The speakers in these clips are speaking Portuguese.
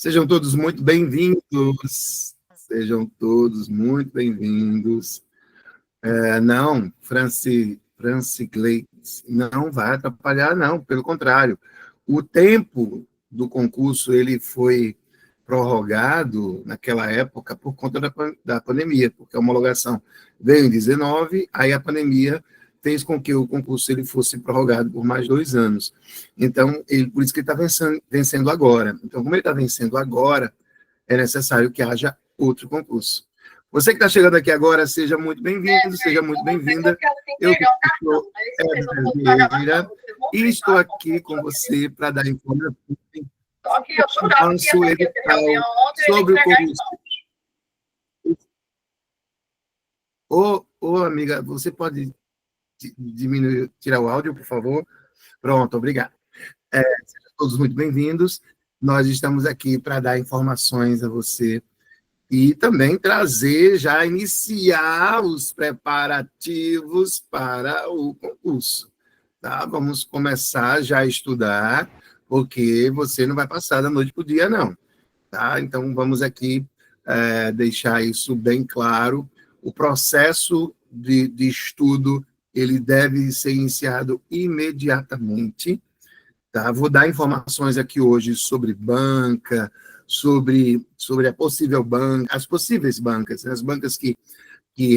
Sejam todos muito bem-vindos. Sejam todos muito bem-vindos. Não, Franci Gleitz, não vai atrapalhar, não, pelo contrário. O tempo do concurso ele foi prorrogado naquela época por conta da pandemia, porque a homologação veio em 19, aí a pandemia fez com que o concurso ele fosse prorrogado por mais 2 anos. Então, por isso que ele está vencendo agora. Então, como ele está vencendo agora, é necessário que haja outro concurso. Você que está chegando aqui agora, seja muito bem-vindo, seja muito bem-vinda. Eu sou Éder Vieira e estou aqui com você para dar informações sobre o concurso. Ô, amiga, você pode diminuir, tirar o áudio, por favor? Pronto, obrigado. Sejam todos muito bem-vindos. Nós estamos aqui para dar informações a você e também trazer, já iniciar os preparativos para o concurso. Tá? Vamos começar já a estudar, porque você não vai passar da noite para o dia, não. Tá? Então, vamos aqui deixar isso bem claro. O processo de estudo ele deve ser iniciado imediatamente. Tá? Vou dar informações aqui hoje sobre banca, sobre a possível banca, as possíveis bancas, né? As bancas que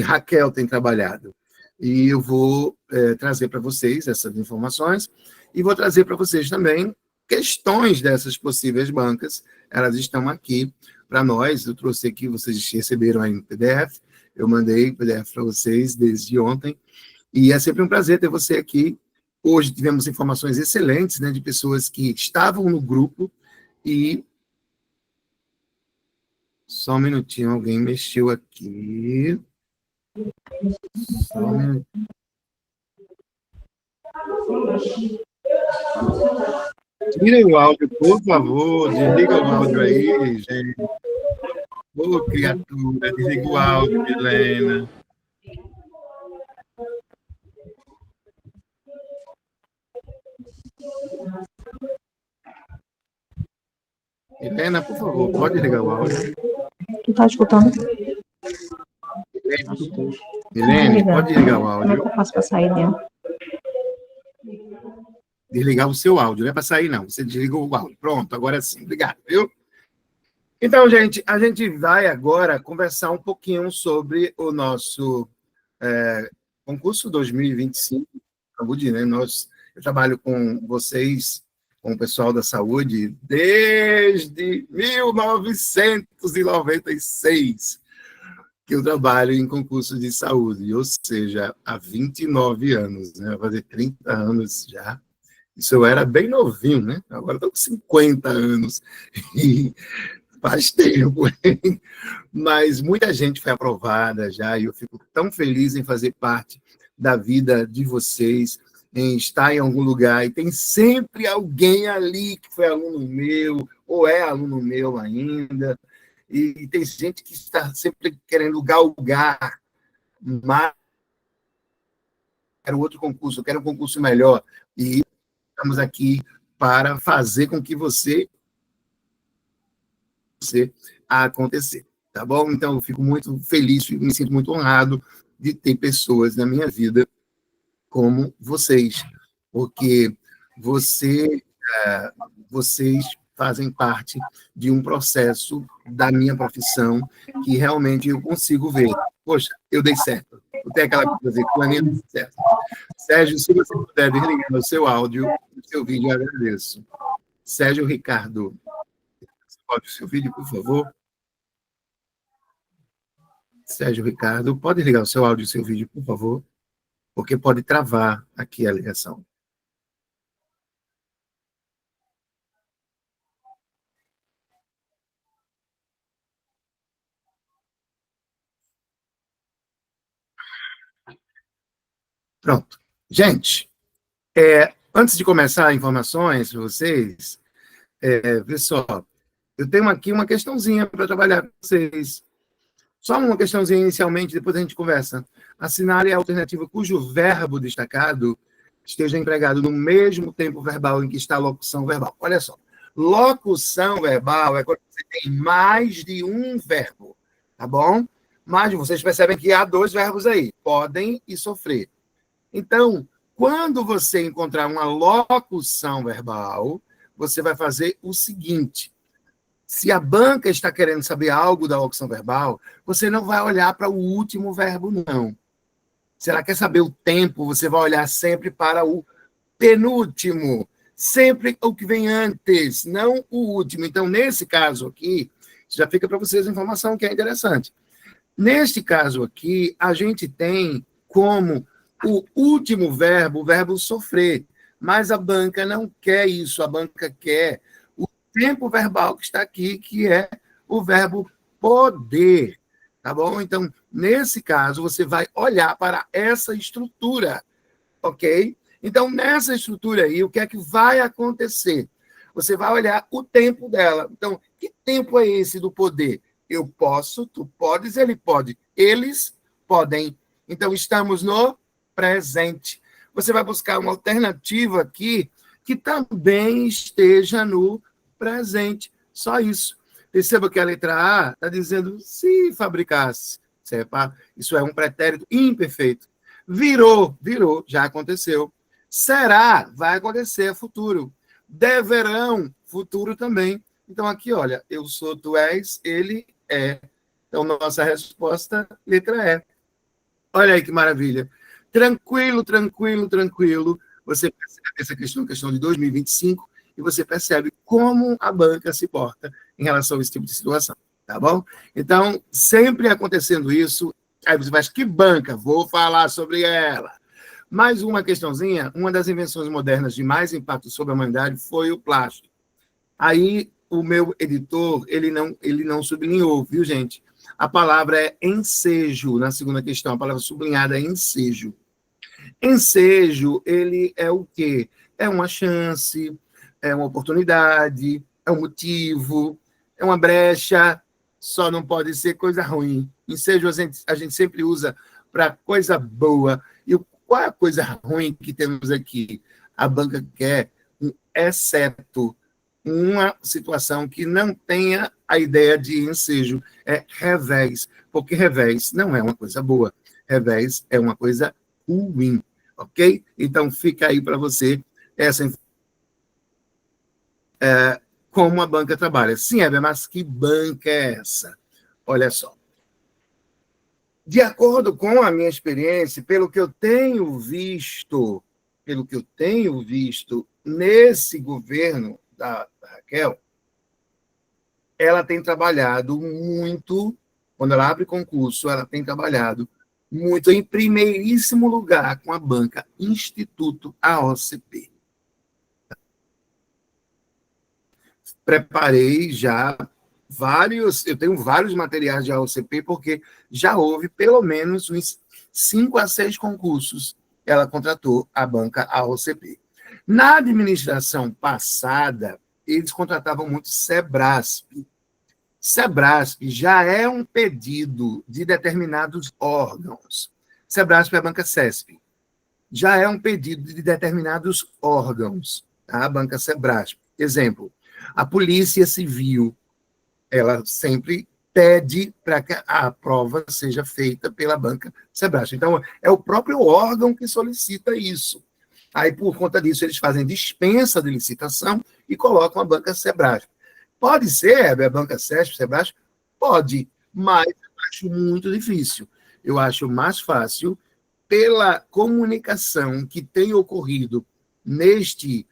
Raquel tem trabalhado. E eu vou trazer para vocês essas informações e vou trazer para vocês também questões dessas possíveis bancas. Elas estão aqui para nós. Eu trouxe aqui, vocês receberam aí no PDF. Eu mandei o PDF para vocês desde ontem. E é sempre um prazer ter você aqui. Hoje tivemos informações excelentes, né, de pessoas que estavam no grupo e... Só um minutinho, alguém mexeu aqui. Só um minutinho. Tira o áudio, por favor. Desliga o áudio aí, gente. Ô, criatura, desliga o áudio, Helena. Helena, por favor, pode ligar o áudio. Tu tá escutando? Helene, pode ligar o áudio. Como é que eu faço para sair dentro? Desligar o seu áudio, não é para sair, não. Você desligou o áudio. Pronto, agora sim. Obrigado, viu? Então, gente, a gente vai agora conversar um pouquinho sobre o nosso concurso 2025. Saúde, né? Eu trabalho com vocês, com o pessoal da saúde, desde 1996, que eu trabalho em concurso de saúde, ou seja, há 29 anos, né? Vai fazer 30 anos já. Isso eu era bem novinho, né? Agora estou com 50 anos. E faz tempo, hein? Mas muita gente foi aprovada já, e eu fico tão feliz em fazer parte da vida de vocês, em estar em algum lugar, e tem sempre alguém ali que foi aluno meu, ou é aluno meu ainda, e tem gente que está sempre querendo galgar, mas quero outro concurso, eu quero um concurso melhor, e estamos aqui para fazer com que você acontecer, tá bom? Então, eu fico muito feliz, me sinto muito honrado de ter pessoas na minha vida como vocês, porque vocês fazem parte de um processo da minha profissão que realmente eu consigo ver. Poxa, eu dei certo. Eu tenho aquela coisa de planeta certo. Sérgio, se você puder desligar o seu áudio, o seu vídeo, eu agradeço. Sérgio Ricardo, pode o seu vídeo, por favor? Sérgio Ricardo, pode ligar o seu áudio e o seu vídeo, por favor? Porque pode travar aqui a ligação. Pronto. Gente, antes de começar informações para vocês, pessoal, eu tenho aqui uma questãozinha para trabalhar com vocês. Só uma questãozinha inicialmente, depois a gente conversa. Assinar é a alternativa cujo verbo destacado esteja empregado no mesmo tempo verbal em que está a locução verbal. Olha só. Locução verbal é quando você tem mais de um verbo, tá bom? Mas vocês percebem que há 2 verbos aí, podem e sofrer. Então, quando você encontrar uma locução verbal, você vai fazer o seguinte: se a banca está querendo saber algo da locução verbal, você não vai olhar para o último verbo, não. Se ela quer saber o tempo, você vai olhar sempre para o penúltimo, sempre o que vem antes, não o último. Então, nesse caso aqui, já fica para vocês a informação que é interessante. Neste caso aqui, a gente tem como o último verbo, o verbo sofrer, mas a banca não quer isso, a banca quer o tempo verbal que está aqui, que é o verbo poder, tá bom? Então, nesse caso, você vai olhar para essa estrutura, ok? Então, nessa estrutura aí, o que é que vai acontecer? Você vai olhar o tempo dela. Então, que tempo é esse do poder? Eu posso, tu podes, ele pode. Eles podem. Então, estamos no presente. Você vai buscar uma alternativa aqui que também esteja no presente. Só isso. Perceba que a letra A está dizendo se fabricasse. Isso é um pretérito imperfeito. Virou, já aconteceu. Será, vai acontecer, é futuro. Deverão, futuro também. Então, aqui, olha, eu sou, tu és, ele é. Então, nossa resposta, letra E. Olha aí que maravilha. Tranquilo. Você percebe essa questão de 2025, e você percebe como a banca se porta em relação a esse tipo de situação, tá bom? Então, sempre acontecendo isso, aí você vai, que banca? Vou falar sobre ela. Mais uma questãozinha, uma das invenções modernas de mais impacto sobre a humanidade foi o plástico. Aí, o meu editor, ele não sublinhou, viu, gente? A palavra é ensejo, na segunda questão, a palavra sublinhada é ensejo. Ensejo, ele é o quê? É uma chance, é uma oportunidade, é um motivo, é uma brecha, só não pode ser coisa ruim. Ensejo a gente sempre usa para coisa boa. E qual é a coisa ruim que temos aqui? A banca quer um exceto, uma situação que não tenha a ideia de ensejo, é revés, porque revés não é uma coisa boa, revés é uma coisa ruim, ok? Então, fica aí para você essa como a banca trabalha. Sim, Heber, mas que banca é essa? Olha só. De acordo com a minha experiência, pelo que eu tenho visto nesse governo da Raquel, ela tem trabalhado muito, quando ela abre concurso, ela tem trabalhado muito em primeiríssimo lugar com a banca Instituto AOCP. Preparei já eu tenho vários materiais de AOCP, porque já houve pelo menos uns 5 a 6 concursos ela contratou a banca AOCP. Na administração passada, eles contratavam muito Sebrasp. Sebrasp já é um pedido de determinados órgãos. Sebrasp é a banca CESP. Já é um pedido de determinados órgãos, tá? A banca Sebrasp. Exemplo, a Polícia Civil, ela sempre pede para que a prova seja feita pela banca Sebrasp. Então, é o próprio órgão que solicita isso. Aí, por conta disso, eles fazem dispensa de licitação e colocam a banca Sebrasp. Pode ser a banca CESP, Sebrasp? Pode, mas eu acho muito difícil. Eu acho mais fácil, pela comunicação que tem ocorrido neste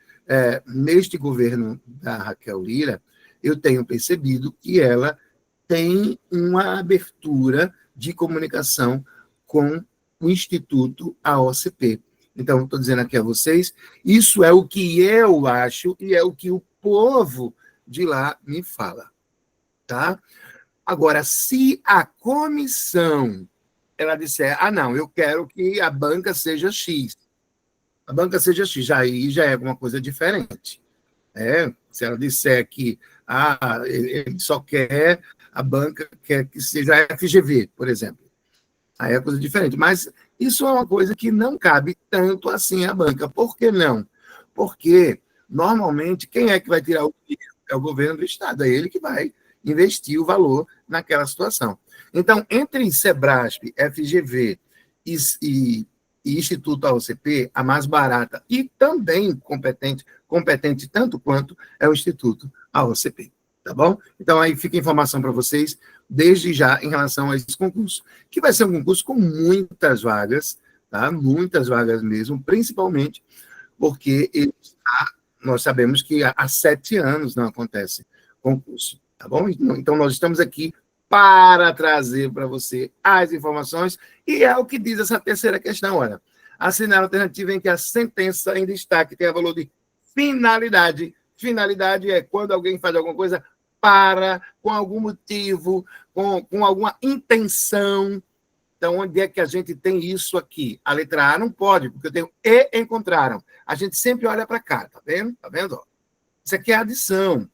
governo da Raquel Lira, eu tenho percebido que ela tem uma abertura de comunicação com o Instituto AOCP. Então, estou dizendo aqui a vocês, isso é o que eu acho e é o que o povo de lá me fala, tá? Agora, se a comissão ela disser, não, eu quero que a banca seja X, aí já é alguma coisa diferente. Se ela disser que ele só quer, a banca quer que seja a FGV, por exemplo, aí é coisa diferente. Mas isso é uma coisa que não cabe tanto assim à banca. Por que não? Porque, normalmente, quem é que vai tirar o dinheiro? é o governo do Estado, é ele que vai investir o valor naquela situação. Então, entre Sebrasp, FGV e Instituto AOCP, a mais barata e também competente tanto quanto é o Instituto AOCP, tá bom? Então, aí fica a informação para vocês, desde já, em relação a esse concurso, que vai ser um concurso com muitas vagas, tá? Muitas vagas mesmo, principalmente porque nós sabemos que há 7 anos não acontece concurso, tá bom? Então, nós estamos aqui para trazer para você as informações, e é o que diz essa terceira questão, olha. Assinar a alternativa em que a sentença em destaque tenha valor de finalidade. Finalidade é quando alguém faz alguma coisa com algum motivo, com alguma intenção. Então, onde é que a gente tem isso aqui? A letra A não pode, porque eu tenho e encontraram. A gente sempre olha para cá, tá vendo? Tá vendo? Isso aqui é adição.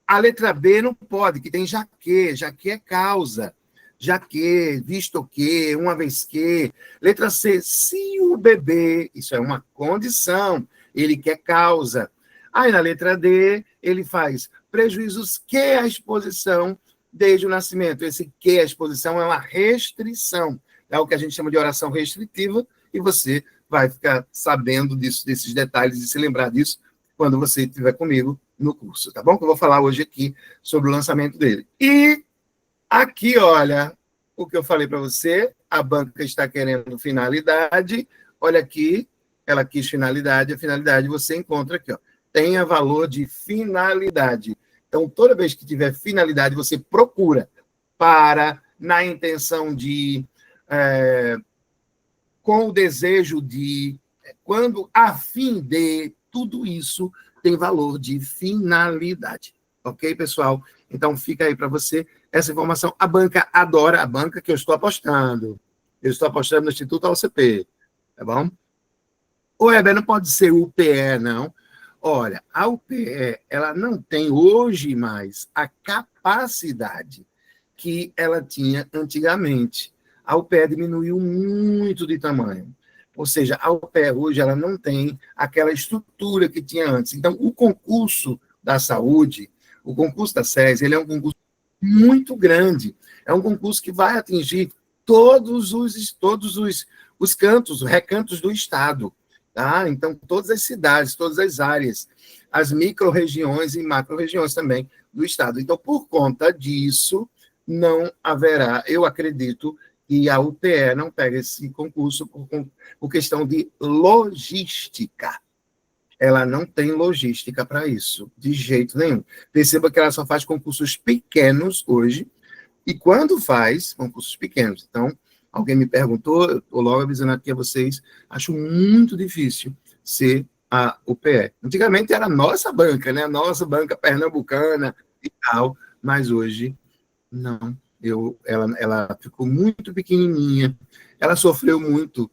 A letra B não pode, que tem já que é causa. Já que, visto que, uma vez que. Letra C, se o bebê, isso é uma condição, ele quer causa. Aí na letra D, ele faz prejuízos que a exposição desde o nascimento. Esse que a exposição é uma restrição. É o que a gente chama de oração restritiva, e você vai ficar sabendo desses detalhes e se lembrar disso quando você estiver comigo no curso, tá bom? Que eu vou falar hoje aqui sobre o lançamento dele. E aqui, olha, o que eu falei para você, a banca está querendo finalidade, olha aqui, ela quis finalidade, a finalidade você encontra aqui, ó, tenha valor de finalidade. Então, toda vez que tiver finalidade, você procura na intenção de, com o desejo de, quando a fim de, tudo isso tem valor de finalidade. Ok, pessoal? Então, fica aí para você essa informação. A banca adora, a banca que eu estou apostando. Eu estou apostando no Instituto AOCP, tá bom? O Weber não pode ser UPE, não. Olha, a UPE, ela não tem hoje mais a capacidade que ela tinha antigamente. A UPE diminuiu muito de tamanho. Ou seja, a UPE hoje ela não tem aquela estrutura que tinha antes. Então, o concurso da saúde, o concurso da SES, ele é um concurso muito grande. É um concurso que vai atingir todos os cantos, os recantos do Estado. Tá? Então, todas as cidades, todas as áreas, as micro-regiões e macro-regiões também do Estado. Então, por conta disso, não haverá, eu acredito, que a UPE não pega esse concurso por questão de logística. Ela não tem logística para isso, de jeito nenhum. Perceba que ela só faz concursos pequenos hoje, e quando faz concursos pequenos. Então, alguém me perguntou, eu estou logo avisando aqui a vocês, acho muito difícil ser a UPE. Antigamente era a nossa banca, né? A nossa banca pernambucana e tal, mas hoje não. Ela ficou muito pequenininha, ela sofreu muito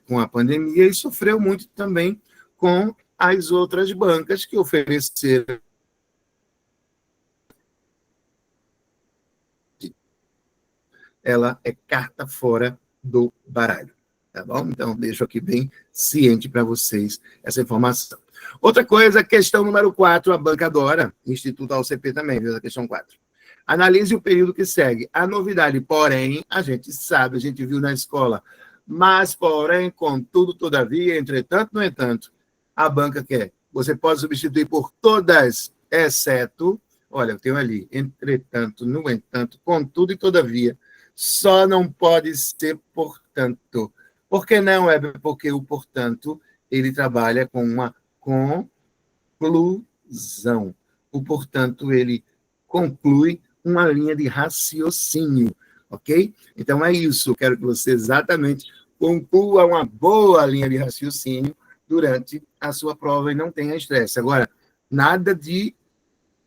com a pandemia e sofreu muito também com as outras bancas que ofereceram. Ela é carta fora do baralho, tá bom? Então, deixo aqui bem ciente para vocês essa informação. Outra coisa, questão número 4, a banca adora, Instituto AOCP também, viu? A questão 4. Analise o período que segue. A novidade, porém, a gente sabe, a gente viu na escola, mas, porém, contudo, todavia, entretanto, no entanto, a banca quer. Você pode substituir por todas, exceto, olha, eu tenho ali, entretanto, no entanto, contudo e todavia, só não pode ser portanto. Por que não, Weber? Porque o portanto, ele trabalha com uma conclusão. O portanto, ele conclui uma linha de raciocínio, ok? Então, é isso. Eu quero que você exatamente conclua uma boa linha de raciocínio durante a sua prova e não tenha estresse. Agora, nada de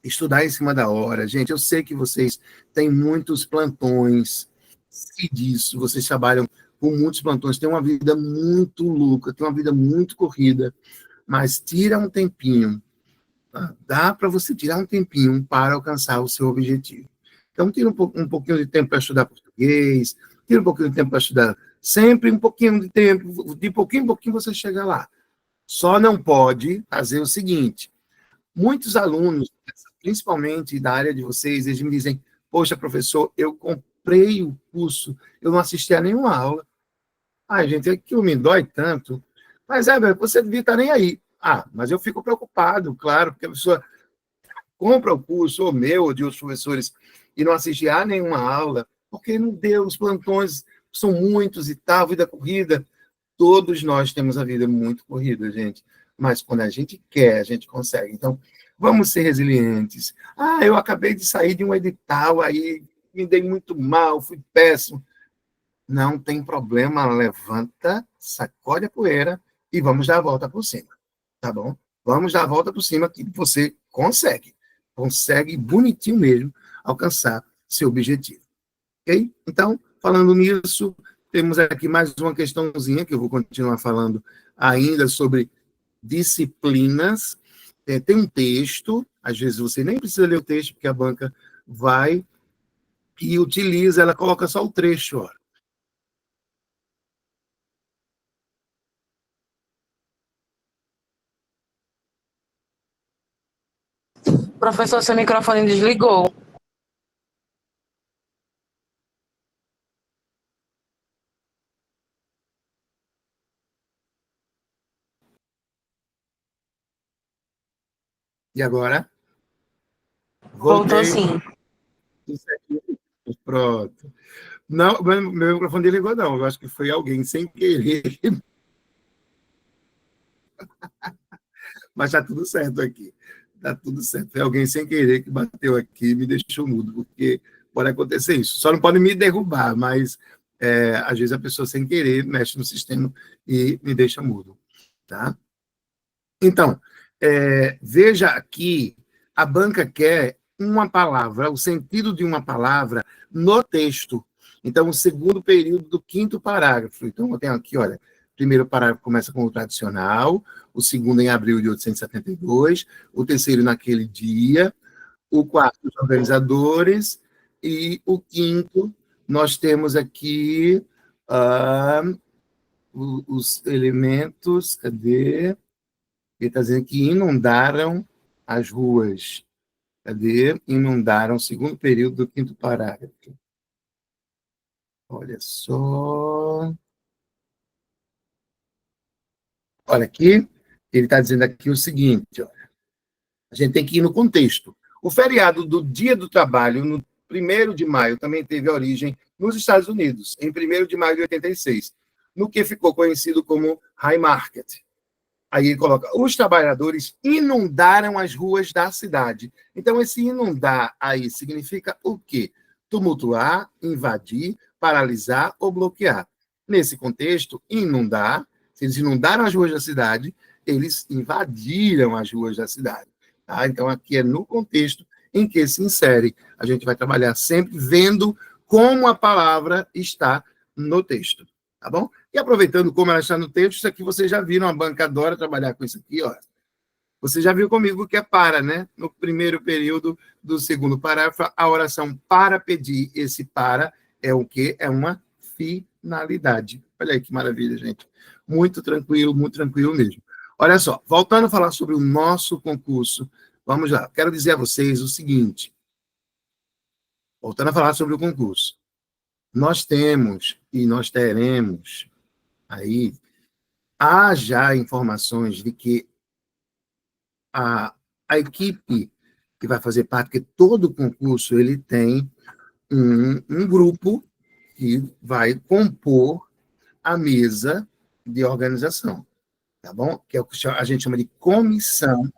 estudar em cima da hora. Gente, eu sei que vocês têm muitos plantões, sei disso, vocês trabalham com muitos plantões, têm uma vida muito louca, têm uma vida muito corrida, mas tira um tempinho, tá? Dá para você tirar um tempinho para alcançar o seu objetivo. Então, tira um pouquinho de tempo para estudar português, tira um pouquinho de tempo para estudar, sempre um pouquinho de tempo, de pouquinho em pouquinho você chega lá. Só não pode fazer o seguinte, Muitos alunos, principalmente da área de vocês, eles me dizem, poxa, professor, eu comprei o curso, eu não assisti a nenhuma aula. Ai, gente, aquilo me dói tanto. Mas, velho, você devia estar nem aí. Ah, mas eu fico preocupado, claro, porque a pessoa compra o curso, ou meu, ou de outros professores, e não assiste a nenhuma aula, porque não deu, os plantões são muitos e tal, vida corrida. Todos nós temos a vida muito corrida, gente. Mas quando a gente quer, a gente consegue. Então, vamos ser resilientes. Ah, eu acabei de sair de um edital, aí me dei muito mal, fui péssimo. Não tem problema, levanta, sacode a poeira e vamos dar a volta por cima, tá bom? Vamos dar a volta por cima que você consegue. Consegue bonitinho mesmo alcançar seu objetivo. Ok? Então, falando nisso, temos aqui mais uma questãozinha que eu vou continuar falando ainda sobre disciplinas. Tem um texto, às vezes você nem precisa ler o texto, porque a banca vai e utiliza, ela coloca só o trecho, ó. Professor, seu microfone desligou. E agora? Voltou Voltei. sim. Pronto. Não, meu microfone desligou, não. Eu acho que foi alguém sem querer. Mas está tudo certo aqui. Está tudo certo. Foi alguém sem querer que bateu aqui e me deixou mudo, porque pode acontecer isso. Só não pode me derrubar, mas às vezes a pessoa sem querer mexe no sistema e me deixa mudo. Tá? Então, veja aqui, a banca quer uma palavra, o sentido de uma palavra no texto. Então, o segundo período do quinto parágrafo. Então, eu tenho aqui, olha, o primeiro parágrafo começa com o tradicional, o segundo em abril de 872, o terceiro naquele dia, o quarto os organizadores, e o quinto, nós temos aqui os elementos, cadê? Ele está dizendo que inundaram as ruas. Cadê? Inundaram o segundo período do quinto parágrafo. Olha só. Olha aqui, ele está dizendo aqui o seguinte, ó. A gente tem que ir no contexto. O feriado do Dia do Trabalho, no 1º de maio, também teve origem nos Estados Unidos, em 1º de maio de 86, no que ficou conhecido como High Market. Aí ele coloca, os trabalhadores inundaram as ruas da cidade. Então, esse inundar aí significa o quê? Tumultuar, invadir, paralisar ou bloquear. Nesse contexto, inundar, se eles inundaram as ruas da cidade, eles invadiram as ruas da cidade. Tá? Então, aqui é no contexto em que se insere. A gente vai trabalhar sempre vendo como a palavra está no texto. Tá bom? E aproveitando como ela está no texto, isso aqui vocês já viram, a banca adora trabalhar com isso aqui, ó. Você já viu comigo que é para, né? No primeiro período do segundo parágrafo, a oração para pedir, esse para é o quê? É uma finalidade. Olha aí que maravilha, gente. Muito tranquilo mesmo. Olha só, voltando a falar sobre o nosso concurso, vamos lá. Quero dizer a vocês o seguinte, voltando a falar sobre o concurso. Nós temos e nós teremos aí, há já informações de que a equipe que vai fazer parte, porque todo concurso ele tem um grupo que vai compor a mesa de organização, tá bom? Que é o que a gente chama de comissão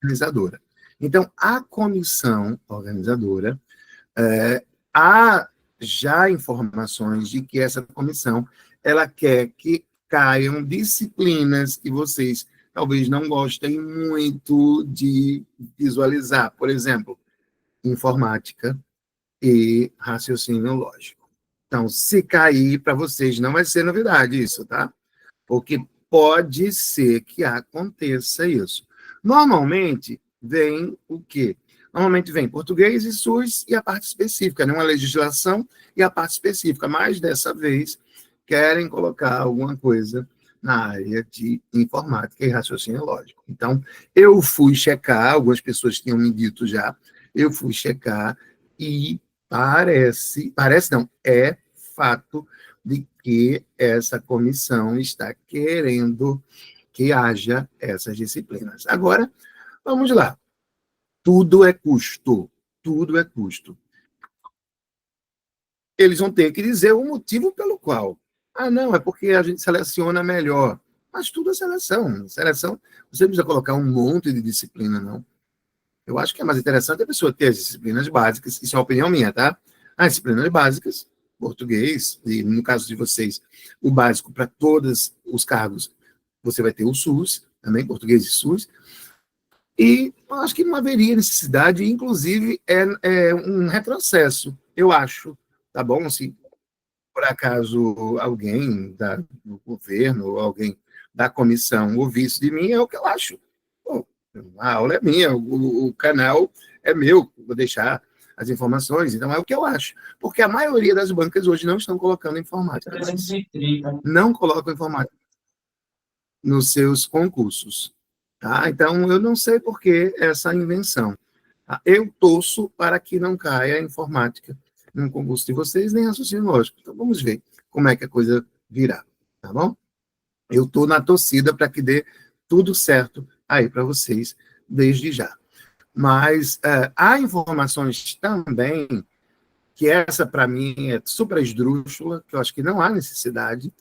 organizadora. Então, a comissão organizadora, há já informações de que essa comissão ela quer que caiam disciplinas que vocês talvez não gostem muito de visualizar. Por exemplo, informática e raciocínio lógico. Então, se cair para vocês, não vai ser novidade isso, tá? Porque pode ser que aconteça isso. Normalmente, vem o quê? Normalmente vem português e SUS e a parte específica, né? Uma legislação e a parte específica. Mas, dessa vez, querem colocar alguma coisa na área de informática e raciocínio lógico. Então, eu fui checar, algumas pessoas tinham me dito já, eu fui checar e parece não, é fato de que essa comissão está querendo que haja essas disciplinas. Agora, vamos lá. Tudo é custo. Tudo é custo. Eles vão ter que dizer o motivo pelo qual. Ah, não, é porque a gente seleciona melhor. Mas tudo é seleção. Seleção, você não precisa colocar um monte de disciplina, não. Eu acho que é mais interessante a pessoa ter as disciplinas básicas, isso é uma opinião minha, tá? As disciplinas básicas, português, e no caso de vocês, o básico para todos os cargos, você vai ter o SUS, também, português e SUS, e eu acho que não haveria necessidade, inclusive é um retrocesso, eu acho, tá bom? Se por acaso alguém do governo, ou alguém da comissão ouvisse de mim, é o que eu acho. Pô, a aula é minha, o canal é meu, vou deixar as informações, então é o que eu acho. Porque a maioria das bancas hoje não estão colocando informática. Não colocam informática nos seus concursos. Tá? Então, eu não sei por que essa invenção. Tá? Eu torço para que não caia a informática no concurso de vocês, nem raciocínio lógico. Então, vamos ver como é que a coisa virá. Tá bom? Eu estou na torcida para que dê tudo certo aí para vocês, desde já. Mas há informações também, que essa, para mim, é super esdrúxula, que eu acho que não há necessidade,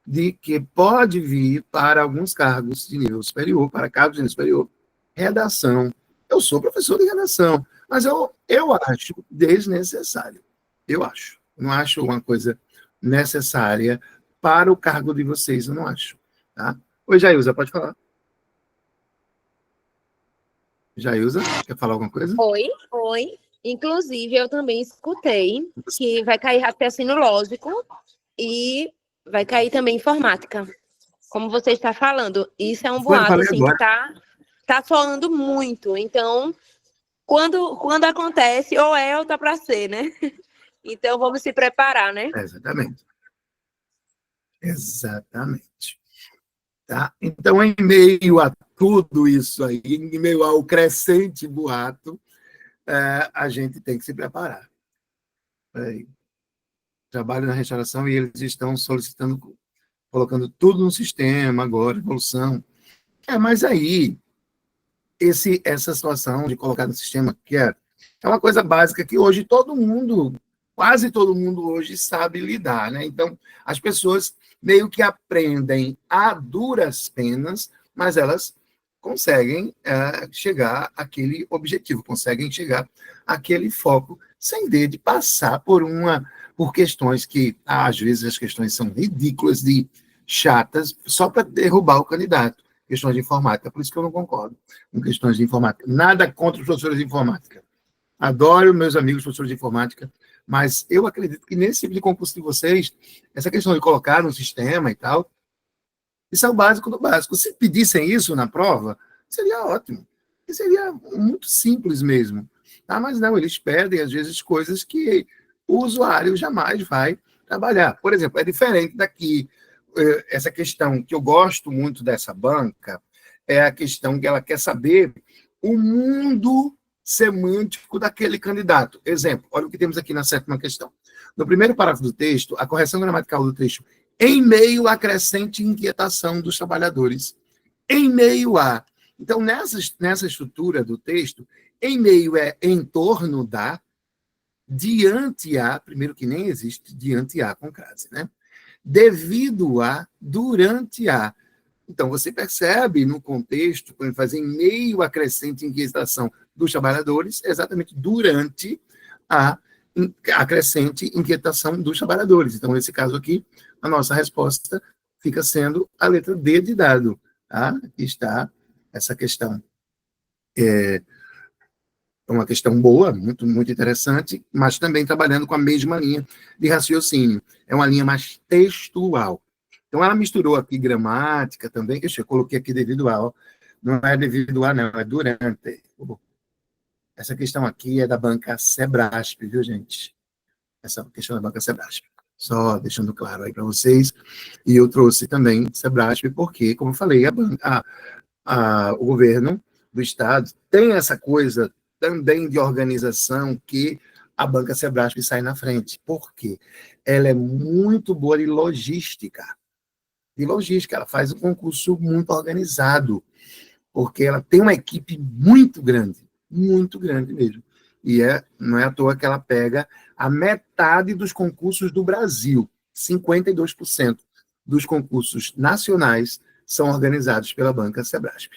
de que pode vir para alguns cargos de nível superior, para cargos de nível superior, redação. Eu sou professor de redação, mas eu acho desnecessário. Eu acho. Não acho uma coisa necessária para o cargo de vocês, eu não acho. Tá? Oi, Jailza, pode falar. Jailza, quer falar alguma coisa? Oi. Inclusive, eu também escutei que vai cair raciocínio lógico e vai cair também informática. Como você está falando, isso é um boato assim, que tá falando muito. Então, quando acontece, ou é ou tá para ser, né? Então, vamos se preparar, né? Exatamente. Tá? Então, em meio a tudo isso aí, em meio ao crescente boato, a gente tem que se preparar. Trabalho na restauração e eles estão solicitando, colocando tudo no sistema agora, evolução. Mas aí, essa situação de colocar no sistema, que é uma coisa básica que hoje quase todo mundo hoje sabe lidar, né? Então, as pessoas meio que aprendem a duras penas, mas elas conseguem chegar àquele objetivo, conseguem chegar àquele foco, sem ter de passar por questões que, às vezes, as questões são ridículas, de chatas, só para derrubar o candidato. Questões de informática, por isso que eu não concordo com questões de informática. Nada contra os professores de informática. Adoro meus amigos professores de informática, mas eu acredito que nesse tipo de concurso de vocês, essa questão de colocar no sistema e tal, isso é o básico do básico. Se pedissem isso na prova, seria ótimo. E seria muito simples mesmo. Tá? Mas não, eles pedem, às vezes, coisas que o usuário jamais vai trabalhar. Por exemplo, é diferente daqui. Essa questão que eu gosto muito dessa banca é a questão que ela quer saber o mundo semântico daquele candidato. Exemplo, olha o que temos aqui na 7ª questão. No primeiro parágrafo do texto, a correção gramatical do texto, em meio à crescente inquietação dos trabalhadores. Em meio a. Então, nessa estrutura do texto, em meio é em torno da, diante a, primeiro que nem existe, diante a com crase, né? Devido a, durante a. Então, você percebe no contexto, quando faz em meio à crescente inquietação dos trabalhadores, exatamente durante a crescente inquietação dos trabalhadores. Então, nesse caso aqui, a nossa resposta fica sendo a letra D de dado. Tá? Aqui está essa questão. É uma questão boa, muito, muito interessante, mas também trabalhando com a mesma linha de raciocínio. É uma linha mais textual. Então, ela misturou aqui gramática também, que eu coloquei aqui devido a, não é devido a, não, é durante. Essa questão aqui é da banca Sebrasp, viu, gente? Essa questão da banca Sebrasp. Só deixando claro aí para vocês. E eu trouxe também Sebrasp, porque, como eu falei, o governo do Estado tem essa coisa também de organização que a banca Sebrasp sai na frente. Por quê? Ela é muito boa de logística. Ela faz um concurso muito organizado, porque ela tem uma equipe muito grande mesmo. E não é à toa que ela pega a metade dos concursos do Brasil. 52% dos concursos nacionais são organizados pela banca Sebrasp.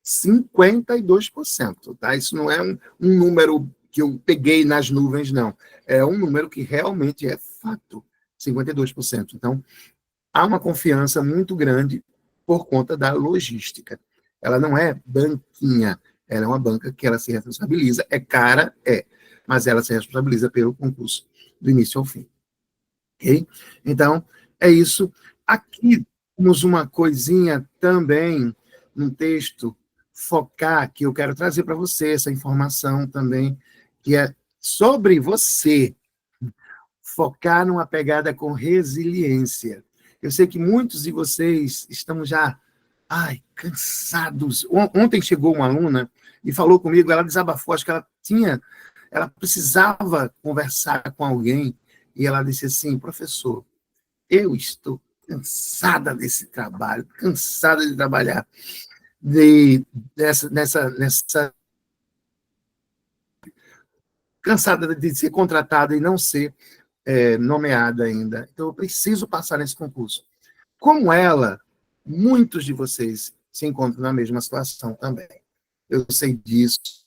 52%, tá? Isso não é um número que eu peguei nas nuvens, não. É um número que realmente é fato. 52%. Então, há uma confiança muito grande por conta da logística. Ela não é banquinha, ela é uma banca que ela se responsabiliza, é cara, mas ela se responsabiliza pelo concurso do início ao fim. Ok? Então, é isso. Aqui temos uma coisinha também, num texto, focar, que eu quero trazer para você essa informação também, que é sobre você, focar numa pegada com resiliência. Eu sei que muitos de vocês estão já cansados. Ontem chegou uma aluna e falou comigo, ela desabafou, acho que ela precisava conversar com alguém, e ela disse assim: professor, eu estou cansada desse trabalho, cansada de trabalhar nessa cansada de ser contratada e não ser nomeada ainda. Então, eu preciso passar nesse concurso. Como ela, muitos de vocês se encontram na mesma situação também. Eu sei disso.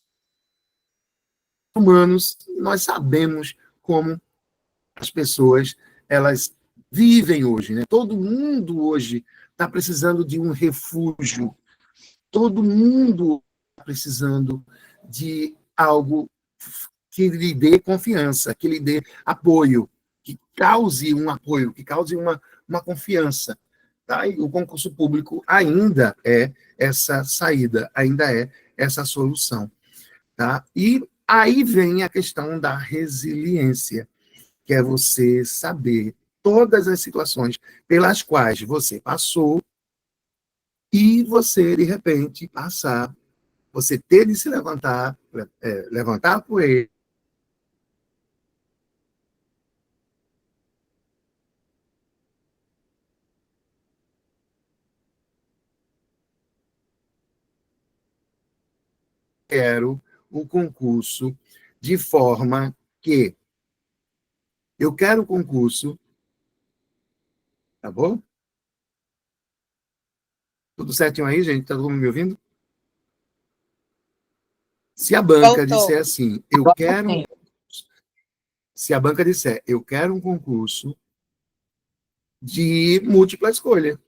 Humanos, nós sabemos como as pessoas elas vivem hoje, né? Todo mundo hoje está precisando de um refúgio. Todo mundo está precisando de algo que lhe dê confiança, que lhe dê apoio, que cause um apoio, que cause uma confiança. Tá? E o concurso público ainda é essa saída, ainda é essa solução. Tá? E aí vem a questão da resiliência, que é você saber todas as situações pelas quais você passou e você, de repente, passar, você ter de se levantar, levantar a poeira, quero o concurso de forma que eu quero o concurso, tá bom? Tudo certinho aí, gente? Tá todo mundo me ouvindo? Se a banca disser assim, se a banca disser, eu quero um concurso de múltipla escolha.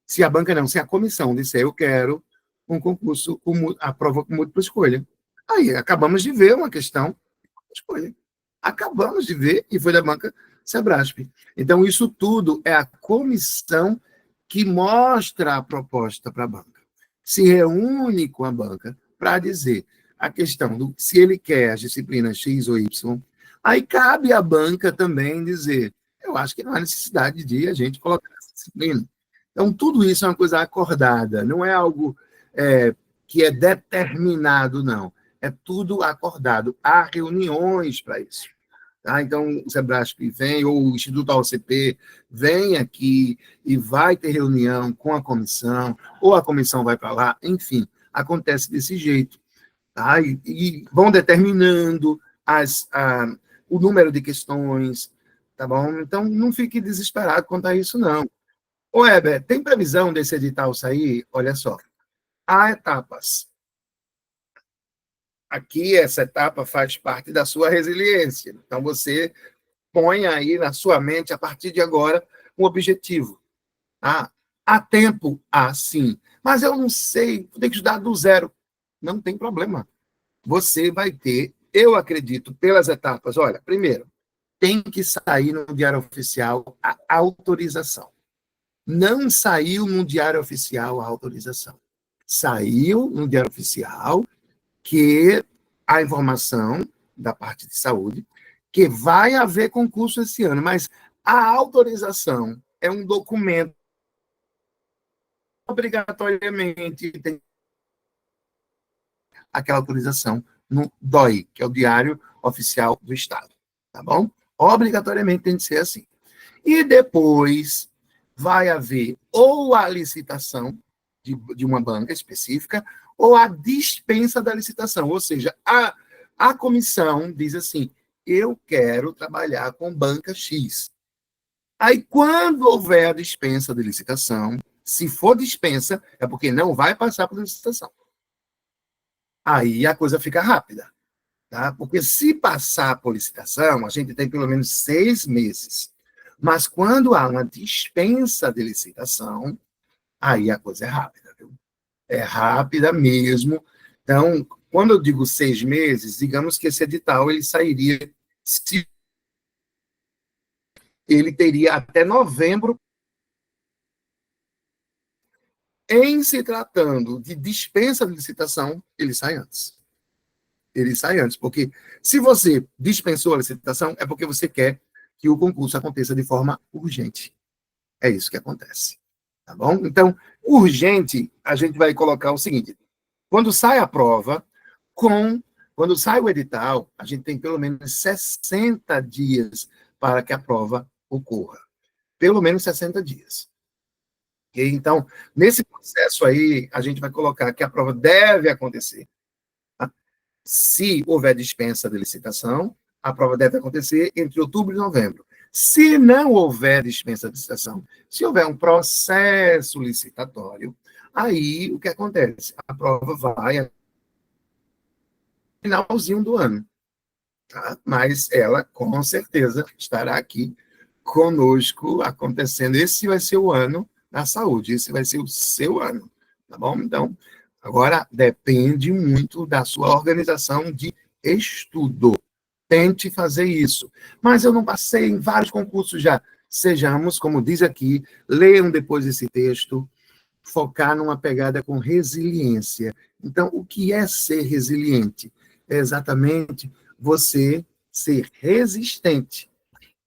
Se a comissão disser, eu quero um concurso com a prova com múltipla escolha. Aí acabamos de ver uma questão de escolha. Acabamos de ver, e foi da banca Sebrasp. Então, isso tudo é a comissão que mostra a proposta para a banca. Se reúne com a banca para dizer a questão do se ele quer as disciplinas X ou Y. Aí cabe à banca também dizer, eu acho que não há necessidade de a gente colocar essa disciplina. Então, tudo isso é uma coisa acordada, não é algo que é determinado, não. É tudo acordado. Há reuniões para isso. Tá? Então, o Sebrasp vem, ou o Instituto AOCP vem aqui e vai ter reunião com a comissão, ou a comissão vai para lá, enfim, acontece desse jeito. Tá? E vão determinando o número de questões, tá bom? Então, não fique desesperado quanto a isso, não. Ô, Heber, tem previsão desse edital sair? Olha só, há etapas. Aqui, essa etapa faz parte da sua resiliência. Então, você põe aí na sua mente, a partir de agora, um objetivo. Há tempo? Sim. Mas eu não sei, vou ter que estudar do zero. Não tem problema. Você vai ter, eu acredito, pelas etapas. Olha, primeiro, tem que sair no Diário Oficial a autorização. Não saiu no Diário Oficial a autorização. Saiu no Diário Oficial que a informação da parte de saúde que vai haver concurso esse ano, mas a autorização é um documento obrigatoriamente tem aquela autorização no DOI, que é o Diário Oficial do Estado, tá bom? Obrigatoriamente tem que ser assim. E depois vai haver ou a licitação de uma banca específica ou a dispensa da licitação, ou seja, a comissão diz assim, eu quero trabalhar com banca X. Aí, quando houver a dispensa de licitação, se for dispensa, é porque não vai passar por licitação. Aí a coisa fica rápida, tá? Porque se passar por licitação, a gente tem pelo menos 6 meses. Mas quando há uma dispensa de licitação, aí a coisa é rápida, viu? É rápida mesmo. Então, quando eu digo 6 meses, digamos que esse edital ele sairia, se ele teria até novembro. Em se tratando de dispensa de licitação, ele sai antes. Ele sai antes, porque se você dispensou a licitação, é porque você quer que o concurso aconteça de forma urgente. É isso que acontece. Tá bom? Então, urgente, a gente vai colocar o seguinte: quando sai a prova, quando sai o edital, a gente tem pelo menos 60 dias para que a prova ocorra. Pelo menos 60 dias. Okay? Então, nesse processo aí, a gente vai colocar que a prova deve acontecer. Tá? Se houver dispensa de licitação, a prova deve acontecer entre outubro e novembro. Se não houver dispensa de licitação, se houver um processo licitatório, aí o que acontece? A prova vai no finalzinho do ano. Tá? Mas ela, com certeza, estará aqui conosco acontecendo. Esse vai ser o ano da saúde, esse vai ser o seu ano, tá bom? Então, agora depende muito da sua organização de estudo. Tente fazer isso. Mas eu não passei em vários concursos já. Sejamos, como diz aqui, leiam depois esse texto, focar numa pegada com resiliência. Então, o que é ser resiliente? É exatamente você ser resistente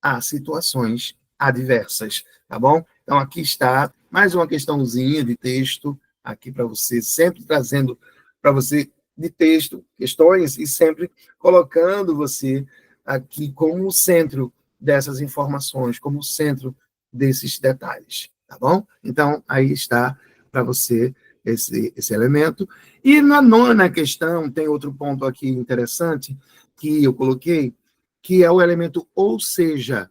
a situações adversas, tá bom? Então, aqui está mais uma questãozinha de texto, aqui para você, sempre trazendo para você de texto, questões, e sempre colocando você aqui como o centro dessas informações, como o centro desses detalhes, tá bom? Então, aí está para você esse elemento. E na 9ª questão, tem outro ponto aqui interessante que eu coloquei, que é o elemento ou seja.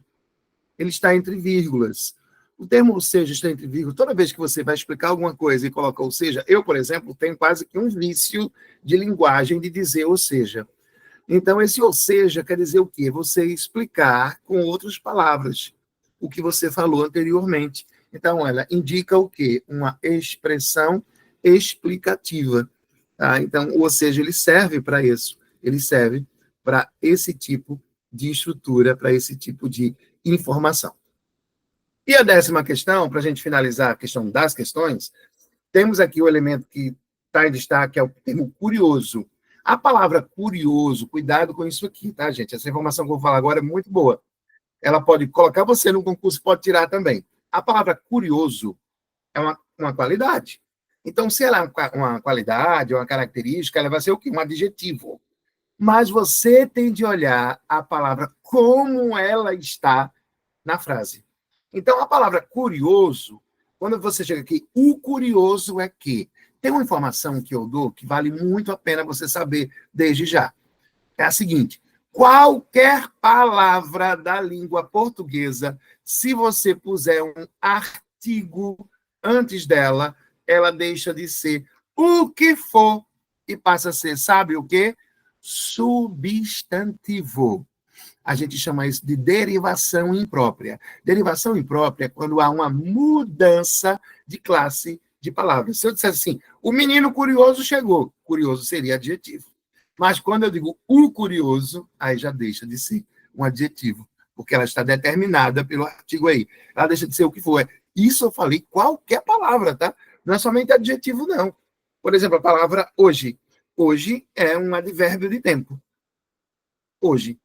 Ele está entre vírgulas. O termo ou seja está entre vírgulas. Toda vez que você vai explicar alguma coisa e coloca ou seja, eu, por exemplo, tenho quase que um vício de linguagem de dizer ou seja. Então, esse ou seja quer dizer o quê? Você explicar com outras palavras o que você falou anteriormente. Então, ela indica o quê? Uma expressão explicativa. Tá? Então, ou seja, ele serve para isso. Ele serve para esse tipo de estrutura, para esse tipo de informação. E a 10ª questão, para a gente finalizar a questão das questões, temos aqui o elemento que está em destaque, é o termo curioso. A palavra curioso, cuidado com isso aqui, tá, gente? Essa informação que eu vou falar agora é muito boa. Ela pode colocar você no concurso, pode tirar também. A palavra curioso é uma qualidade. Então, se ela é uma qualidade, uma característica, ela vai ser o quê? Um adjetivo. Mas você tem de olhar a palavra como ela está na frase. Então, a palavra curioso, quando você chega aqui, o curioso é que tem uma informação que eu dou que vale muito a pena você saber desde já. É a seguinte: qualquer palavra da língua portuguesa, se você puser um artigo antes dela, ela deixa de ser o que for e passa a ser, sabe o quê? Substantivo. A gente chama isso de derivação imprópria. Derivação imprópria é quando há uma mudança de classe de palavras. Se eu dissesse assim, o menino curioso chegou, curioso seria adjetivo. Mas quando eu digo o curioso, aí já deixa de ser um adjetivo, porque ela está determinada pelo artigo aí. Ela deixa de ser o que for. Isso eu falei qualquer palavra, tá? Não é somente adjetivo, não. Por exemplo, a palavra hoje. Hoje é um advérbio de tempo. Hoje.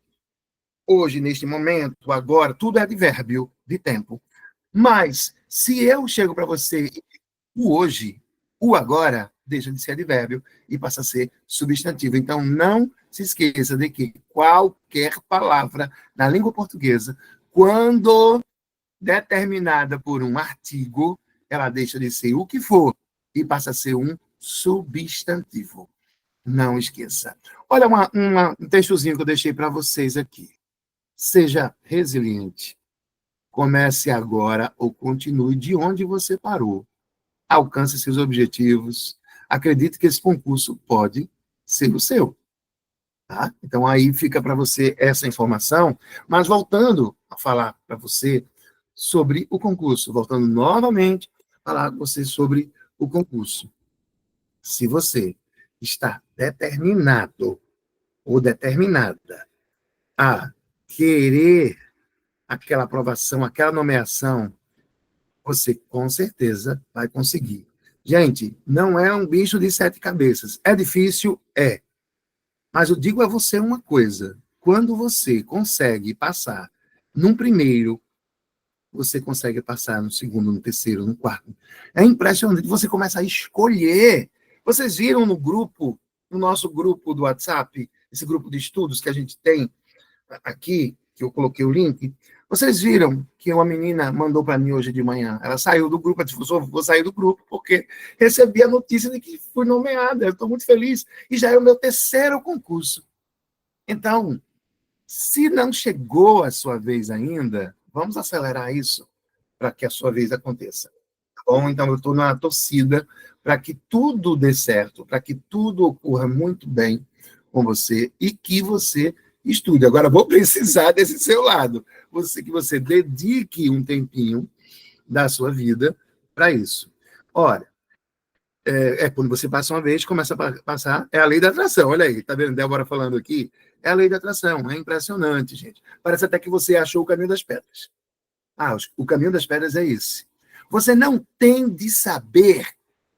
hoje, neste momento, agora, tudo é advérbio de tempo. Mas, se eu chego para você, o hoje, o agora, deixa de ser advérbio e passa a ser substantivo. Então, não se esqueça de que qualquer palavra na língua portuguesa, quando determinada por um artigo, ela deixa de ser o que for e passa a ser um substantivo. Não esqueça. Olha um textozinho que eu deixei para vocês aqui. Seja resiliente. Comece agora ou continue de onde você parou. Alcance seus objetivos. Acredite que esse concurso pode ser o seu. Tá? Então, aí fica para você essa informação. Mas voltando a falar para você sobre o concurso, voltando novamente a falar com você sobre o concurso. Se você está determinado ou determinada a querer aquela aprovação, aquela nomeação, você com certeza vai conseguir. Gente, não é um bicho de 7 cabeças. É difícil? É. Mas eu digo a você uma coisa. Quando você consegue passar num primeiro, você consegue passar no segundo, no terceiro, no quarto. É impressionante. Você começa a escolher. Vocês viram no grupo, no nosso grupo do WhatsApp, esse grupo de estudos que a gente tem aqui, que eu coloquei o link, vocês viram que uma menina mandou para mim hoje de manhã. Ela saiu do grupo, ela disse, vou sair do grupo, porque recebi a notícia de que fui nomeada. Eu estou muito feliz. E já é o meu terceiro concurso. Então, se não chegou a sua vez ainda, vamos acelerar isso para que a sua vez aconteça. Tá bom? Então, eu estou na torcida para que tudo dê certo, para que tudo ocorra muito bem com você e que você estude. Agora, vou precisar desse seu lado. Que você dedique um tempinho da sua vida para isso. Olha, quando você passa uma vez, começa a passar, é a lei da atração. Olha aí, tá vendo Débora falando aqui? É a lei da atração, é impressionante, gente. Parece até que você achou o caminho das pedras. O caminho das pedras é esse. Você não tem de saber,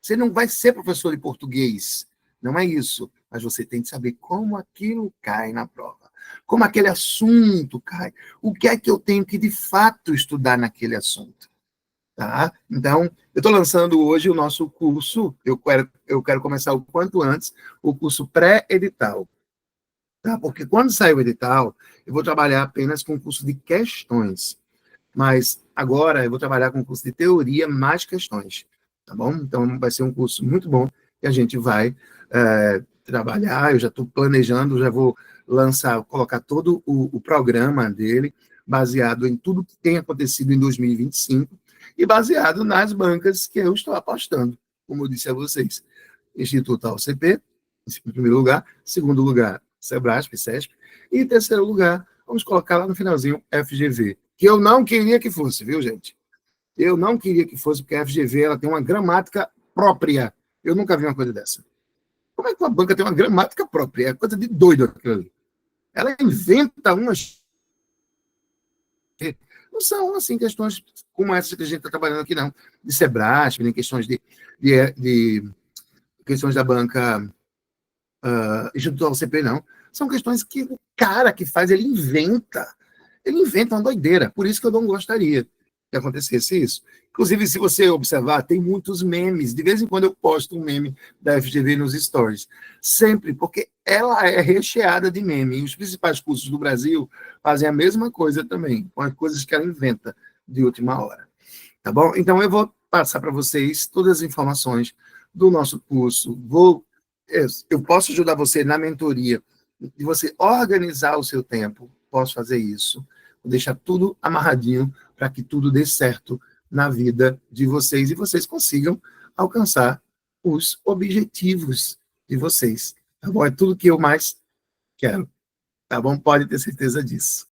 você não vai ser professor de português, não é isso, mas você tem de saber como aquilo cai na prova, como aquele assunto cai, o que é que eu tenho que de fato estudar naquele assunto. Tá? Então, eu estou lançando hoje o nosso curso, eu quero começar o quanto antes, o curso pré-edital. Tá? Porque quando sair o edital, eu vou trabalhar apenas com o curso de questões. Mas agora eu vou trabalhar com o curso de teoria mais questões. Tá bom? Então, vai ser um curso muito bom que a gente vai trabalhar. Eu já estou planejando, já vou colocar todo o programa dele, baseado em tudo que tem acontecido em 2025 e baseado nas bancas que eu estou apostando, como eu disse a vocês. Instituto AOCP, em primeiro lugar. Segundo lugar, Sebrasp, CESP. E em terceiro lugar, vamos colocar lá no finalzinho, FGV. Que eu não queria que fosse, viu, gente? Eu não queria que fosse, porque a FGV ela tem uma gramática própria. Eu nunca vi uma coisa dessa. Como é que uma banca tem uma gramática própria? É coisa de doido aquilo ali. Ela inventa umas... Não são, assim, questões como essas que a gente está trabalhando aqui, não. De Sebrasp, nem questões de questões da banca Instituto AOCP, não. São questões que o cara que faz, ele inventa. Ele inventa uma doideira. Por isso que eu não gostaria que acontecesse isso. Inclusive, se você observar, tem muitos memes. De vez em quando eu posto um meme da FGV nos stories. Sempre, porque ela é recheada de meme. E os principais cursos do Brasil fazem a mesma coisa também, com as coisas que ela inventa de última hora. Tá bom? Então, eu vou passar para vocês todas as informações do nosso curso. Eu posso ajudar você na mentoria de você organizar o seu tempo. Posso fazer isso. Vou deixar tudo amarradinho para que tudo dê certo na vida de vocês e vocês consigam alcançar os objetivos de vocês. Tá bom? É tudo que eu mais quero. Tá bom? Pode ter certeza disso.